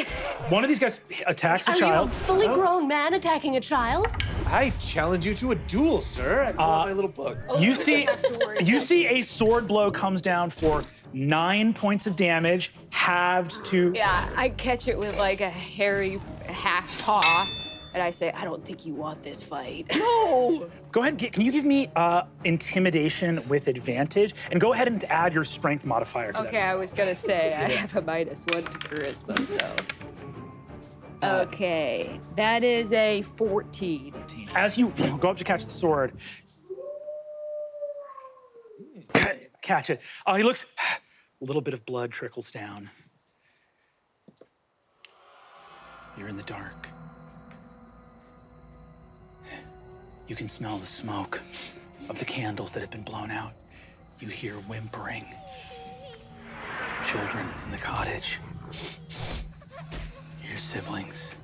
one of these guys attacks a Are child. you a fully grown man attacking a child? I challenge you to a duel, sir. I pull out my little book. You see, have to worry you about see a sword blow comes down for 9 points of damage, halved to. Yeah, I catch it with like a hairy half paw, and I say, I don't think you want this fight. No. Go ahead. Can you give me intimidation with advantage, and go ahead and add your strength modifier to Okay, I was gonna say I have a -1 to charisma, so. Okay, that is a 14. that. As you go up to catch the sword, catch it. He looks. A little bit of blood trickles down. You're in the dark. You can smell the smoke of the candles that have been blown out. You hear whimpering. Children in the cottage. Your siblings.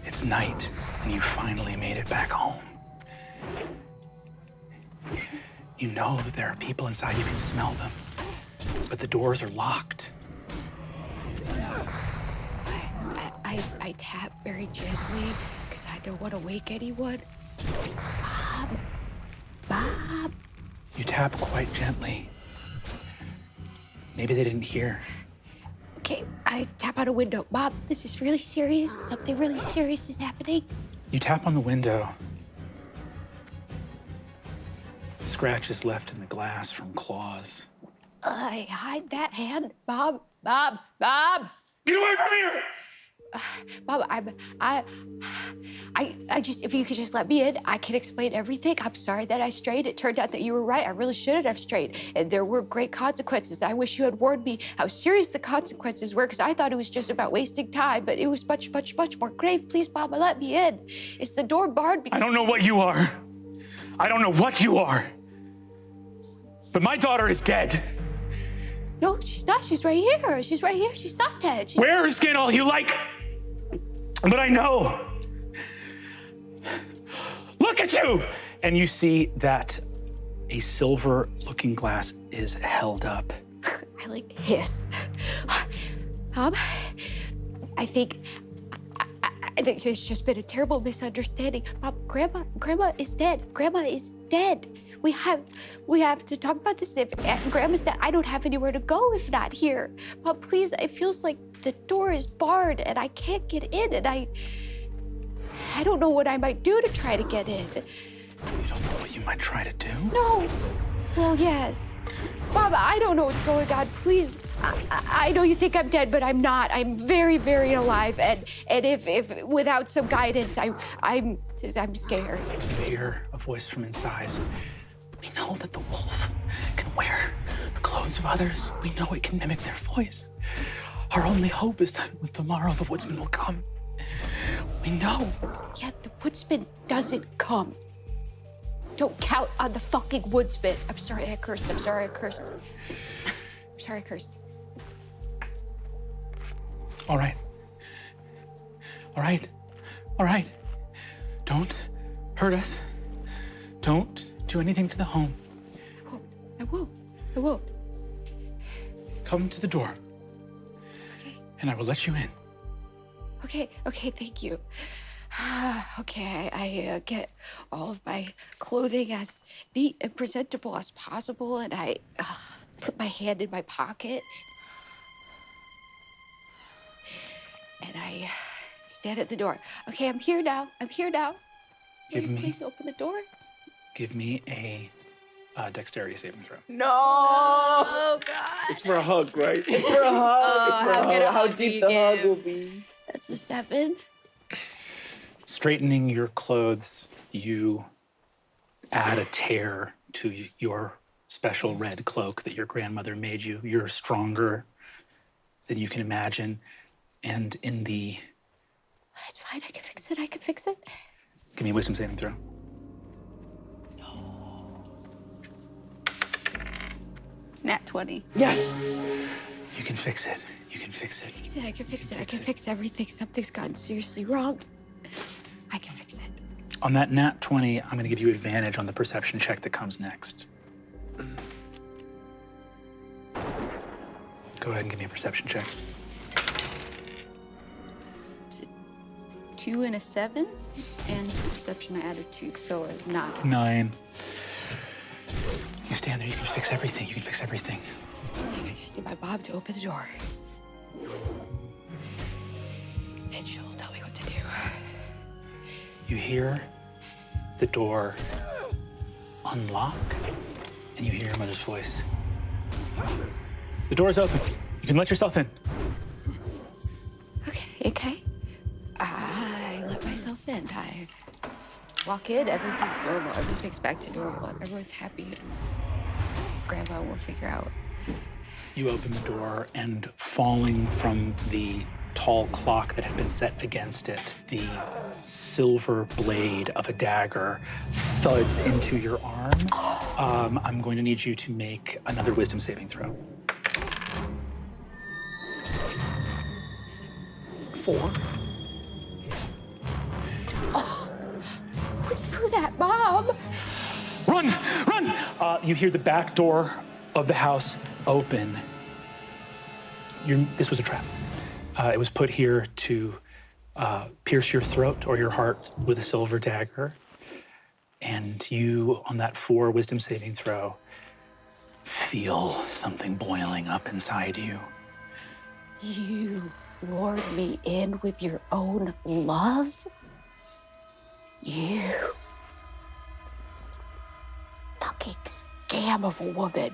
It's night, and you finally made it back home. You know that there are people inside, you can smell them, but the doors are locked. I tap very gently because I don't want to wake anyone. Bob. You tap quite gently. Maybe they didn't hear. Okay, I tap out a window. Bob, this is really serious. Something really serious is happening. You tap on the window. Scratches left in the glass from claws. I hide that hand. Bob. Get away from here! Bob, I just, if you could just let me in, I can explain everything. I'm sorry that I strayed. It turned out that you were right. I really shouldn't have strayed. And there were great consequences. I wish you had warned me how serious the consequences were, because I thought it was just about wasting time, but it was much, much, much more grave. Please, Bob, let me in. It's the door barred because— I don't know what you are. I don't know what you are. But my daughter is dead. No, she's not. She's right here. She's right here. She's not dead. She's— Wear her skin all you like. But I know. Look at you! And you see that A silver-looking glass is held up. I like hiss. Mom, I think there's just been a terrible misunderstanding. Mom, Grandma is dead. Grandma is dead. We have to talk about this. If Grandma's dead, I don't have anywhere to go if not here. Mom, please, it feels like the door is barred and I can't get in, and I don't know what I might do to try to get in. You don't know what you might try to do? No. Well, yes. Mom, I don't know what's going on. Please, I know you think I'm dead, but I'm not. I'm very, very alive. And if without some guidance, I'm scared. You hear a voice from inside. We know that the wolf can wear the clothes of others. We know it can mimic their voice. Our only hope is that with tomorrow, the woodsman will come. We know. Yet the woodsman doesn't come. Don't count on the fucking woodsman. I'm sorry I cursed. I'm sorry I cursed. I'm sorry I cursed. All right. All right. All right. Don't hurt us. Don't do anything to the home. I won't. I won't. Come to the door, Okay. and I will let you in. Okay, thank you. Okay, I get all of my clothing as neat and presentable as possible, and I put my hand in my pocket. And I stand at the door. Okay, I'm here now. Will Give you me- please open the door? Give me a dexterity saving throw. Oh, God. It's for a hug, right? It's for a hug. It's for a how hug. good a How hug do deep you the hug give? will be. That's a 7. Straightening your clothes, you add a tear to your special red cloak that your grandmother made you. You're stronger than you can imagine. And in the... It's fine. I can fix it. Give me a wisdom saving throw. Nat 20. Yes. You can fix it. You can fix it. I can fix everything. Something's gotten seriously wrong. I can fix it. On that nat 20, I'm going to give you advantage on the perception check that comes next. Go ahead and give me a perception check. 2 and a 7. And to perception, I added 2, so a 9. 9. You stand there. You can fix everything. You can fix everything. I just need my mom to open the door. And she'll tell me what to do. You hear the door unlock, and you hear your mother's voice. The door's open. You can let yourself in. Okay. I let myself in. I walk in, everything's normal. Everything's back to normal. Everyone's happy. Grandma will figure out. You open the door, and falling from the tall clock that had been set against it, the silver blade of a dagger thuds into your arm. I'm going to need you to make another wisdom saving throw. 4. Who threw that, Mom? Run! Run! You hear the back door of the house open. This was a trap. It was put here to pierce your throat or your heart with a silver dagger. And you, on that 4 wisdom saving throw, feel something boiling up inside you. You lured me in with your own love? You fucking scam of a woman.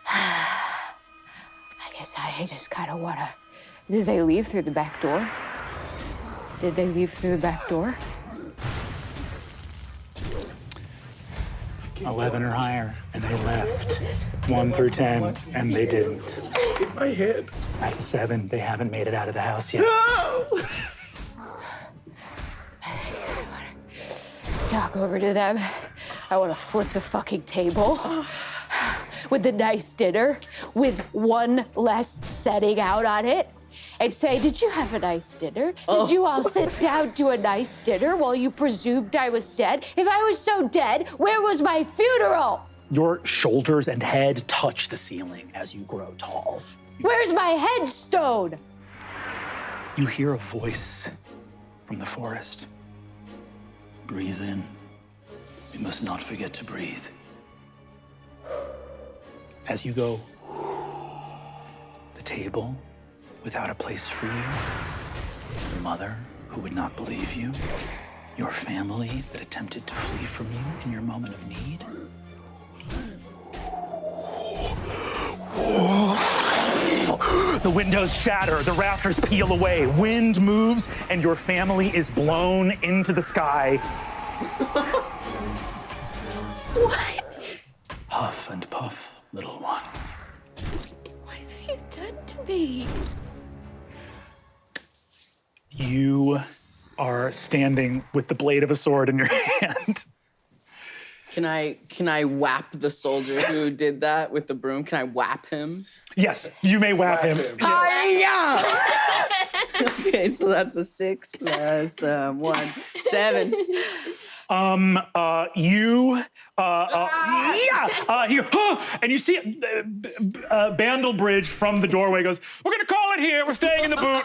I guess I just kind of want to... Did they leave through the back door? 11 or higher, and they left. 1 through 10, and they didn't. In my head. That's a 7. They haven't made it out of the house yet. No! Talk over to them. I want to flip the fucking table with the nice dinner with one less setting out on it. and say, did you have a nice dinner? Did you all sit down to a nice dinner while you presumed I was dead? If I was so dead, where was my funeral? Your shoulders and head touch the ceiling as you grow tall. Where's my headstone? You hear a voice from the forest. Breathe in. We must not forget to breathe. As you go, the table without a place for you, your mother who would not believe you, your family that attempted to flee from you in your moment of need. The windows shatter, the rafters peel away, wind moves, and your family is blown into the sky. What? Huff and puff, little one. What have you done to me? You are standing with the blade of a sword in your hand. Can I whap the soldier who did that with the broom? Can I whap him? Yes, you may whap him. Okay, so that's a 6 plus 1, 7. And you see Bandlebridge from the doorway goes, we're gonna call it here, we're staying in the boot.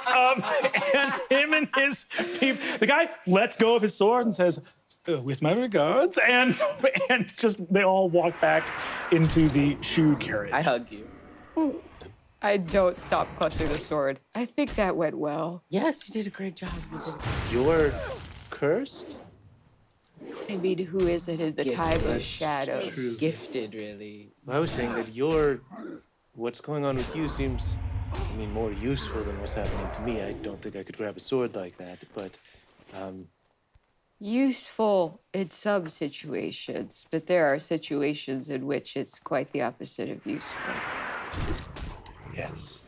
And him and his people, the guy lets go of his sword and says, with my regards, and just they all walk back into the shoe carriage. I hug you. I don't stop clutching the sword. I think that went well. Yes, you did a great job. You're cursed? I mean, who isn't in the time of shadows? True. Gifted, really. I was saying that what's going on with you seems, more useful than what's happening to me. I don't think I could grab a sword like that, but, Useful in some situations, but there are situations in which it's quite the opposite of useful. Yes.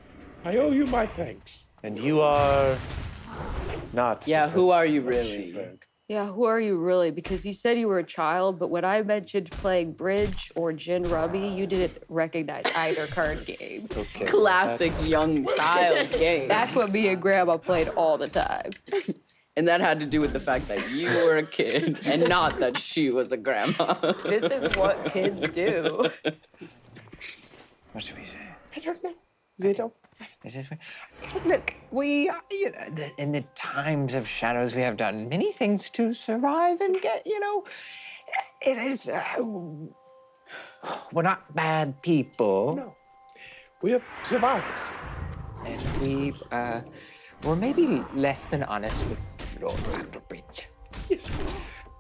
I owe you my thanks. and you are not. Yeah, the who Prince are you of really? Schubert. Yeah, who are you really? Because you said you were a child, but when I mentioned playing bridge or gin rummy, you didn't recognize either card game. Okay. Classic young child game. That's what me and Grandma played all the time. And that had to do with the fact that you were a kid and not that she was a grandma. This is what kids do. What should we say? I don't know. Zito. Is this, look, we, in the times of shadows, we have done many things to survive and get, it is, we're not bad people. No. We are survivors. And we're maybe less than honest with Lord Bandlebridge. Yes.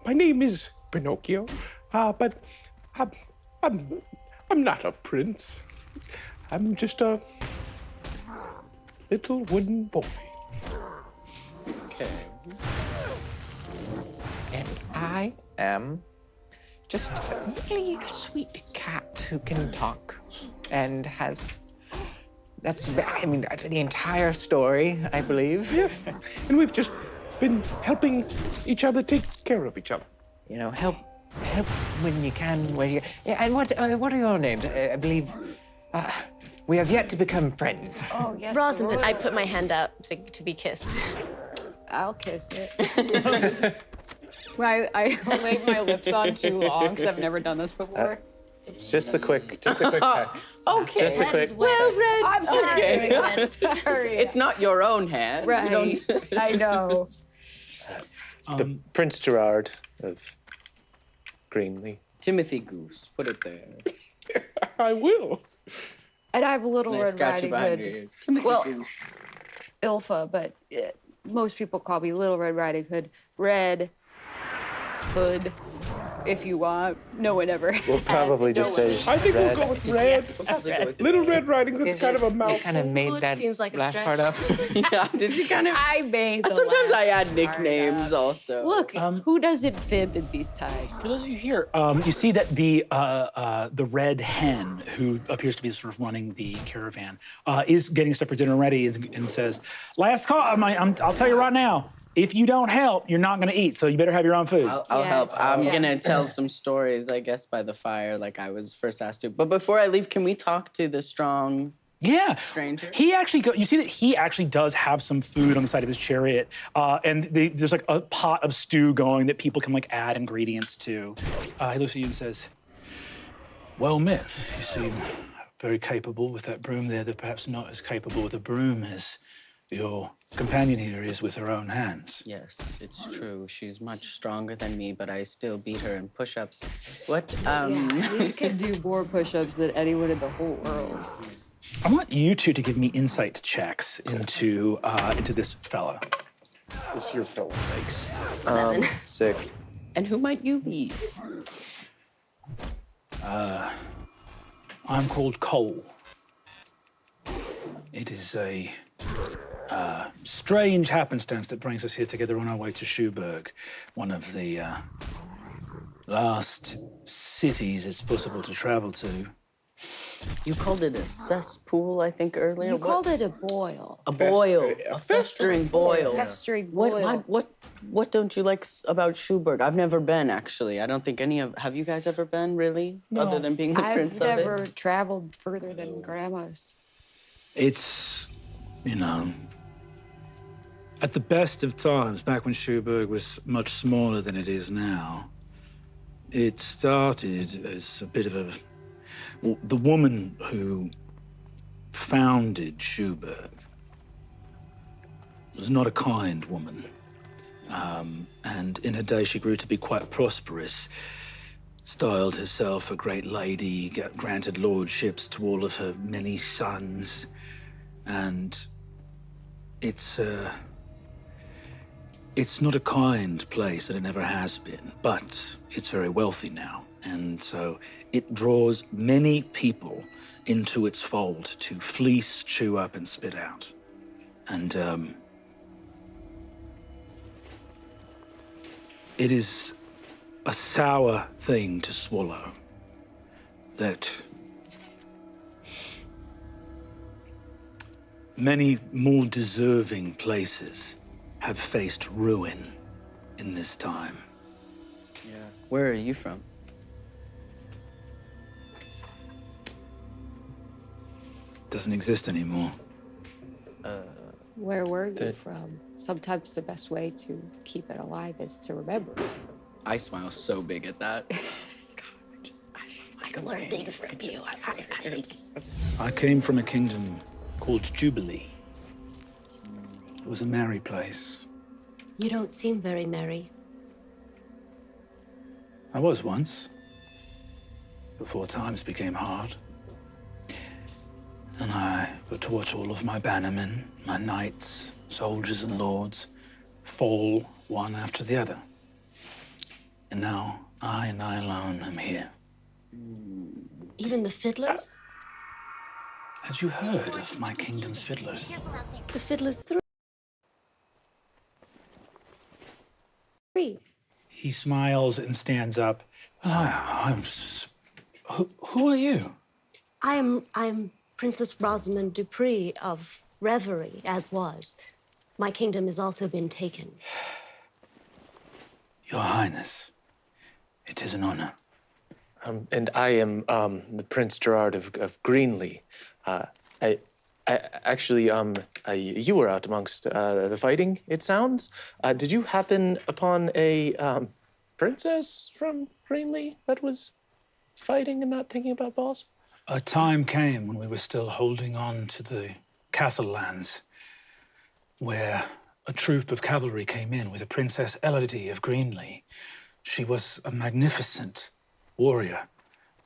My name is Pinocchio, but I'm not a prince. I'm just a little wooden boy. Okay. And I am just really a sweet cat who can talk and has. That's, the entire story, I believe. Yes. And we've just been helping each other take care of each other. Help when you can, where you. Yeah, and what are your names? I believe we have yet to become friends. Oh, yes. Rosamund, I put my hand out to be kissed. I'll kiss it. I laid my lips on too long because I've never done this before. Just a quick peck. Okay. Just a quick. Well read. I'm sorry. Okay. I'm sorry. It's not your own hand. You right. don't- I know. The Prince Gerard of Greenlee. Timothy Goose. Put it there. I will. And I have a little Nice, Red got you Riding behind your Hood. ears. Timothy Well, Goose. Ilfa, but most people call me Little Red Riding Hood. Red Hood, if you want. No one ever. We'll probably No just one. say I think red. we'll go with red. Red. Little Red Riding Hood's Is kind it- of a You mouthful. kind of made Hood that seems like a last stretch. part up. Yeah, did you kind of? I made the Sometimes last I add part nicknames up. also. Look, who doesn't fib in these times? For those of you here, you see that the red hen, who appears to be sort of running the caravan, is getting stuff for dinner ready and says, "Last call. I'll tell you right now. If you don't help, you're not going to eat. So you better have your own food." I'll help. Yes. I'm Yeah. gonna tell some stories, I guess, by the fire, like I was first asked to. But before I leave, can we talk to the strong Yeah. Stranger? He actually you see that he actually does have some food on the side of his chariot, and there's like a pot of stew going that people can like add ingredients to. He looks at you and says, "Well met. You seem very capable with that broom there. They're perhaps not as capable with a broom as your companion here is with her own hands." Yes, it's true. She's much stronger than me, but I still beat her in push-ups. What? You can do more push-ups than anyone in the whole world. I want you two to give me insight checks into this fella. This here fella. Thanks. 6. And who might you be? I'm called Cole. It is a strange happenstance that brings us here together on our way to Schuberg, one of the last cities it's possible to travel to. You called it a cesspool, I think, earlier. You What? called it a boil. A boil, a festering boil. Festering boil. What don't you like about Schuberg? I've never been, actually. I don't think have you guys ever been, really? Other than being the prince I've of never it? traveled further than Grandma's. It's, you know, at the best of times, back when Schuberg was much smaller than it is now, it started as a bit of a... Well, the woman who founded Schuberg was not a kind woman. And in her day, she grew to be quite prosperous, styled herself a great lady, granted lordships to all of her many sons. And it's not a kind place, and it never has been, but it's very wealthy now. And so it draws many people into its fold to fleece, chew up, and spit out. And it is a sour thing to swallow that many more deserving places have faced ruin in this time. Yeah. Where are you from? Doesn't exist anymore. Where were you from? Sometimes the best way to keep it alive is to remember. I smile so big at that. I can learn things from you. I came from a kingdom called Jubilee. It was a merry place. You don't seem very merry. I was once, before times became hard. And I got to watch all of my bannermen, my knights, soldiers and lords, fall one after the other. And now I and I alone am here. Even the fiddlers? Had you heard of my kingdom's fiddlers? The fiddlers three. He smiles and stands up. Who are you? I'm Princess Rosamund Dupree of Reverie, as was. My kingdom has also been taken. Your Highness, it is an honor. And I am the Prince Gerard of Greenlee. I actually, you were out amongst the fighting, it sounds. Did you happen upon a princess from Greenlee that was fighting and not thinking about balls? A time came when we were still holding on to the castle lands, where a troop of cavalry came in with a Princess Elodie of Greenlee. She was a magnificent warrior,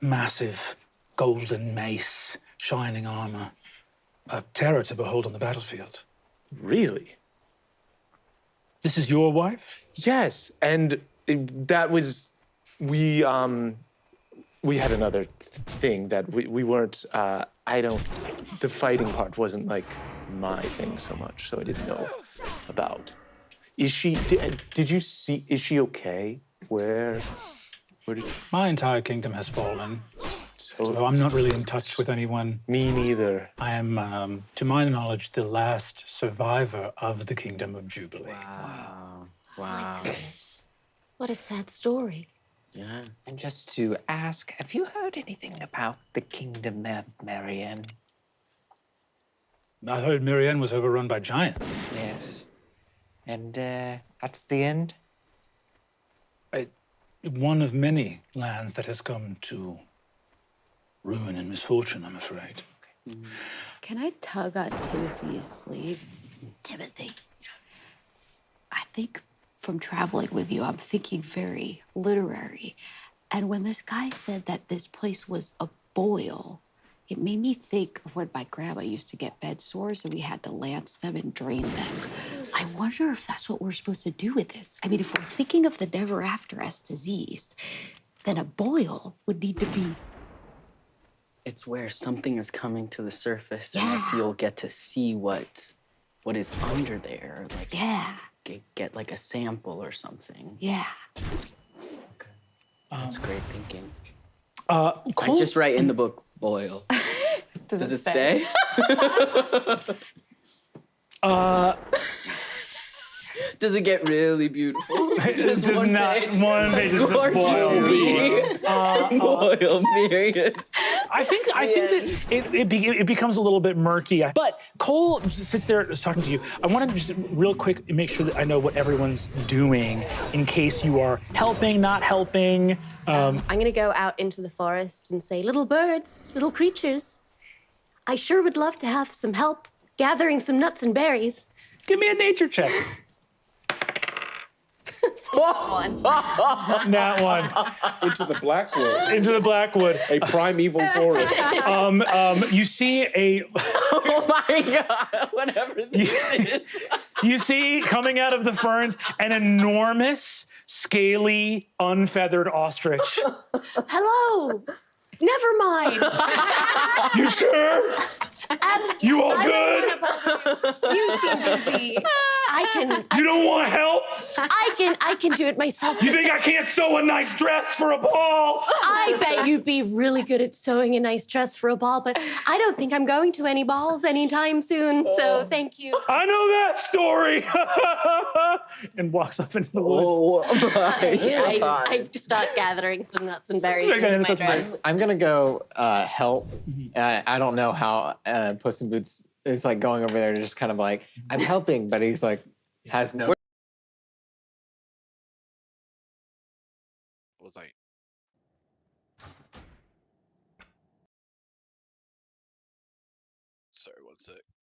massive golden mace, shining armor, a terror to behold on the battlefield. Really? This is your wife? Yes, and that was, we had another thing that we weren't, the fighting part wasn't like my thing so much, so I didn't know about. Is she, did you see, is she okay? Where did she? My entire kingdom has fallen, so I'm not really in touch with anyone. Me neither. I am, to my knowledge, the last survivor of the Kingdom of Jubilee. Wow. My Wow. goodness. What a sad story. Yeah. And just to ask, have you heard anything about the kingdom of Marianne? I heard Marianne was overrun by giants. Yes. And that's the end? One of many lands that has come to ruin and misfortune, I'm afraid. Can I tug on Timothy's sleeve? Timothy, I think from traveling with you, I'm thinking very literary. And when this guy said that this place was a boil, it made me think of when my grandma used to get bed sores and we had to lance them and drain them. I wonder if that's what we're supposed to do with this. I mean, if we're thinking of the never after as diseased, then a boil would need to be. It's where something is coming to the surface, and Yeah. you'll get to see what is under there. Like Yeah, get like a sample or something. yeah. That's great thinking. Cole, I just write in the book boil. Does it stay? Does it get really beautiful? Just one not page. one page is just Gorgeous boil. bee. Boil, period. I think that it becomes a little bit murky. But Cole sits there is talking to you. I want to just real quick make sure that I know what everyone's doing in case you are helping, not helping. I'm gonna go out into the forest and say, little birds, little creatures, I sure would love to have some help gathering some nuts and berries. Give me a nature check. One. That one. Into the Blackwood, Into the Blackwood. a primeval forest. You see a Oh my god! Whatever this is. you see coming out of the ferns an enormous, scaly, unfeathered ostrich. Hello. Never mind. You sure? You all good? You seem busy. You don't want help? I can do it myself. You think I can't sew a nice dress for a ball? I bet you'd be really good at sewing a nice dress for a ball, but I don't think I'm going to any balls anytime soon, so thank you. I know that story. And walks up into the woods. Oh my god! I start gathering some nuts and berries Start into gathering my nuts and dress. berries. I'm gonna go help. I don't know how Puss in Boots is like going over there to just kind of like, I'm helping, but he's like, has no. Was like, sorry, one sec.